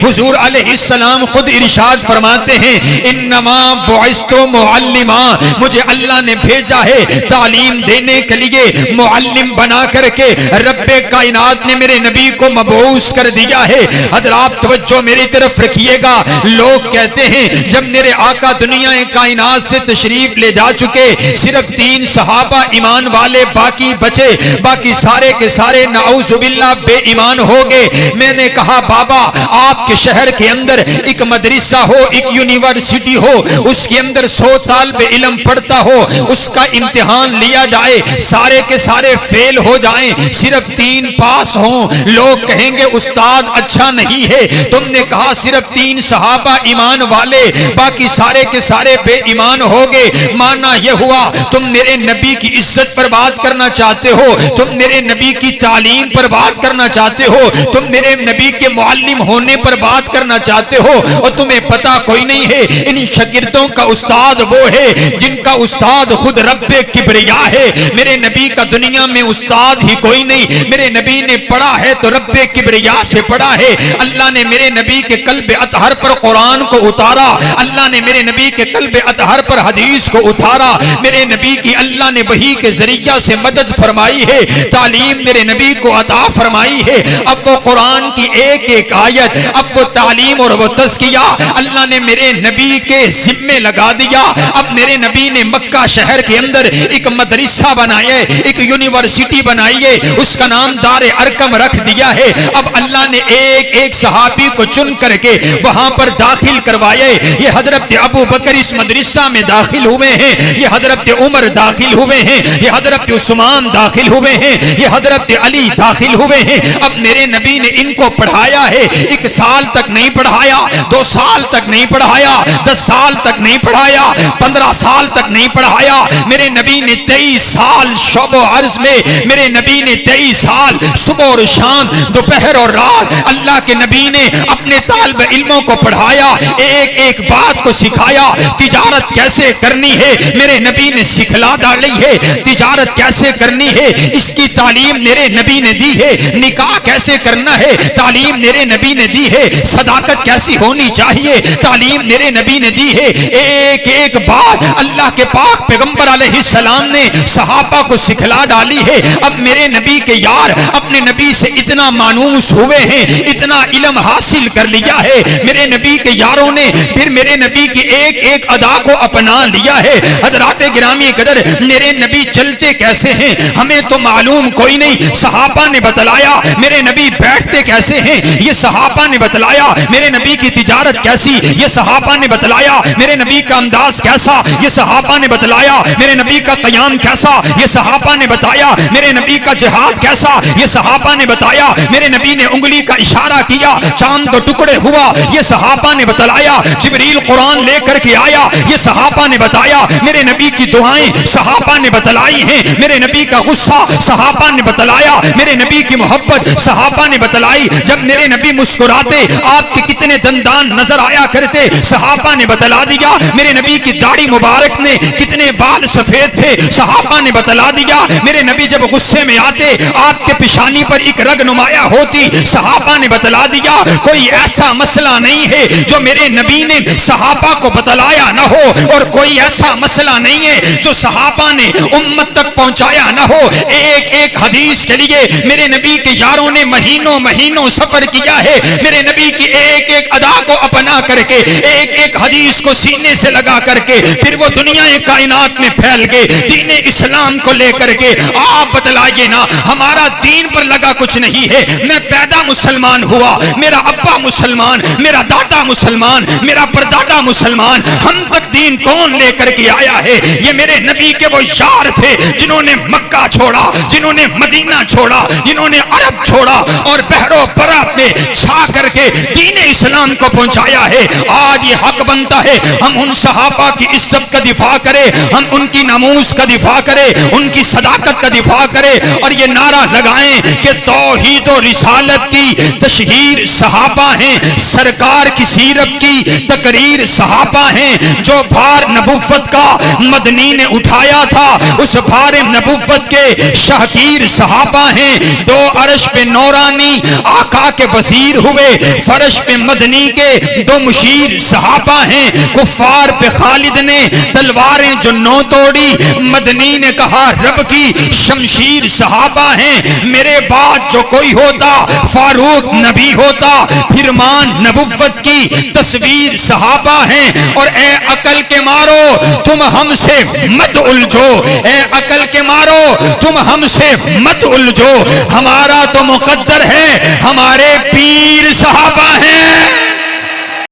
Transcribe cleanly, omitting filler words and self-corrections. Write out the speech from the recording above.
حضور علیہ السلام خود ارشاد فرماتے ہیں انما بعثت معلما، مجھے اللہ نے بھیجا ہے تعلیم دینے کے لیے، معلم بنا کر کے رب کائنات نے میرے نبی کو مبعوث کر دیا ہے۔ حضرات توجہ میری طرف رکھیے گا، لوگ کہتے ہیں جب میرے آقا دنیا کائنات سے تشریف لے جا چکے، صرف 3 صحابہ ایمان والے باقی بچے، باقی سارے کے سارے نعوذ باللہ بے ایمان ہو گئے۔ میں نے کہا بابا آپ کے شہر کے اندر ایک مدرسہ ہو، ایک یونیورسٹی ہو، اس کے اندر 100 طالب علم پڑھتا ہو، اس کا امتحان لیا جائے، سارے کے سارے فیل ہو جائیں، صرف 3 پاس ہوں، لوگ کہیں گے استاد اچھا نہیں ہے۔ تم نے کہا صرف 3 صحابہ ایمان والے، باقی سارے کے سارے بے ایمان ہو گئے، مانا یہ ہوا تم میرے نبی کی عزت پر بات کرنا چاہتے ہو، تم میرے نبی کی تعلیم پر بات کرنا چاہتے ہو، تم میرے نبی کے معلم ہونے پر بات کرنا چاہتے ہو، اور تمہیں پتا کوئی نہیں ہے ان شاگردوں کا استاد وہ ہے جن کا استاد خود رب کبریا ہے۔ میرے نبی کا دنیا میں استاد ہی کوئی نہیں، میرے نبی نے پڑھا ہے تو رب کبریا سے پڑھا ہے۔ اللہ نے میرے نبی کے قلب اطہر پر قرآن کو اتارا، اللہ نے میرے نبی کے قلب اطہر پر حدیث کو اتارا، میرے نبی کی اللہ نے وحی کے ذریعہ سے مدد فرمائی ہے، تعلیم میرے نبی کو عطا فرمائی ہے۔ اب وہ قرآن کی ایک ایک آیت، اب وہ تعلیم اور وہ تزکیہ اللہ نے میرے نبی کے ذمے لگا دیا۔ اب میرے نبی نے مکہ شہر کے اندر ایک مدرسہ بنایا ہے، ایک یونیورسٹی بنائی ہے، اس کا نام دار ارقم رکھ دیا ہے۔ اب اللہ نے ایک ایک صحابی کو چن کر کے وہاں پر داخل کروائے۔ یہ حضرت ابو بکر اس مدرسہ میں داخل ہوئے ہیں، یہ حضرت عمر داخل ہوئے ہیں، یہ حضرت عثمان داخل ہوئے ہیں، یہ حضرت علی داخل ہوئے ہیں۔ اب میرے نبی نے ان کو پڑھایا ہے، 1 سال تک نہیں پڑھایا، 2 سال تک نہیں پڑھایا، 10 سال تک نہیں پڑھایا، 15 سال تک نہیں پڑھایا۔ میرے نبی نے 23 سال شب و عرض میں، میرے نبی نے 23 سال صبح اور شام، دوپہر اور رات اللہ کے نبی نے اپنے طالب علموں کو پڑھایا، ایک ایک بات کو سکھایا۔ تجارت کیسے کرنی ہے میرے نبی نے سکھلا ڈالی ہے، تجارت کیسے کرنی ہے اس کی تعلیم میرے نبی نے دی ہے، نکاح کیسے کرنا ہے تعلیم میرے نبی نے دی ہے، صداقت کیسی ہونی چاہیے تعلیم میرے نبی نے دی ہے۔ ایک ایک بات اللہ کے پاک پیغمبر علیہ السلام نے صحابہ کو سکھلا ڈالی ہے۔ اب میرے نبی کے یار اپنے نبی سے اتنا مانوس ہوئے ہیں، اتنا علم حاصل کر لیا ہے، میرے نبی کے یاروں نے پھر میرے نبی کی ایک ایک ادا کو اپنا لیا ہے۔ حضرات گرامی قدر میرے نبی چلتے کیسے ہیں ہمیں تو معلوم کوئی نہیں، صحابہ نے بتلایا۔ میرے نبی بیٹھتے کیسے ہیں یہ صحابہ نے بتلایا۔ میرے نبی کی تجارت کیسی یہ صحابہ نے بتلایا۔ میرے نبی کا انداز کیسا یہ صحابہ نے بتلایا۔ میرے نبی کا قیام کیسا یہ صحابہ نے بتایا۔ میرے نبی کا جہاد کیسا یہ صحابہ نے بتایا۔ میرے نبی نے انگلی کا اشارہ کیا چاند دو ٹکڑے ہوا یہ صحابہ نے بتلایا۔ جبریل قرآن لے کر کے آیا یہ صحابہ نے بتایا۔ میرے نبی کی دعائیں صحابہ نے بتلائی ہیں۔ میرے نبی کا غصہ صحابہ نے بتلایا۔ میرے نبی کی محبت صحابہ نے بتلائی۔ جب میرے نبی مسکراتے آپ کے کتنے دندان نظر آیا کرتے صحابہ نے بتلا دیا۔ میرے نبی کی داڑھی مبارک نے کتنے بال سفید تھے صحابہ نے بتلا دیا۔ میرے نبی جب غصے میں آتے آپ کے پیشانی پر ایک رگ نمایاں ہوتی صحابہ نے بتلا دیا۔ کوئی ایسا مسئلہ نہیں ہے جو میرے نبی نے صحابہ کو بتلایا نہ ہو، اور کوئی ایسا مسئلہ نہیں ہے جو صحابہ نے امت تک پہنچایا نہ ہو۔ ایک ایک حدیث کے لیے میرے نبی کے یاروں نے مہینوں مہینوں سفر کیا ہے۔ میرے نبی کی ایک ایک ادا کو اپنا کر کے ایک ایک حدیث کو سینے سے لگا کر کے پھر وہ دنیا کائنات میں پھیل گئے دین اسلام کو لے کر کے۔ آپ بتلائیے نا ہمارا دین پر لگا کچھ نہیں ہے۔ میں پیدا مسلمان ہوا، میرا ابا مسلمان، میرا دادا مسلمان، میرا پردادا مسلمان، ہم تک دین کون لے کر کے آیا ہے؟ یہ میرے نبی کے وہ یار تھے جنہوں نے مکہ چھوڑا، جنہوں نے مدینہ چھوڑا، جنہوں نے عرب چھوڑا اور بحر و برا میں چھا کر کے دین اسلام کو پہنچایا ہے۔ آج یہ حق بنتا ہے ہم ان صحابہ کی عزت کا دفاع کریں، ہم ان کی ناموس کا دفاع کریں، ان کی صداقت کا دفاع کریں، اور یہ نعرہ لگائیں کہ توحید و رسالت کی تشہیر صحابہ ہیں، سرکار کی سیرت کی تقریر صحابہ ہیں۔ جو بھار نبوت کا مدنی نے اٹھایا تھا اس بھار نبوت کے شاہگیر صحابہ ہیں۔ 2 عرش پہ نورانی آقا کے وزیر ہوئے، فرش پہ مدنی مدنی کے دو مشیر صحابہ ہیں، کفار پہ خالد نے تلواریں جو نو توڑی، مدنی نے کہا رب کی شمشیر صحابہ ہیں، میرے بعد جو کوئی ہوتا فاروق نبی ہوتا، فرمان نبوت کی تصویر صحابہ ہیں۔ اور اے عقل کے مارو تم ہم سے مت الجھو، اے عقل کے مارو تم ہم سے مت الجھو، ہمارا تو مقدر ہے، ہمارے پیر صحابہ ہیں۔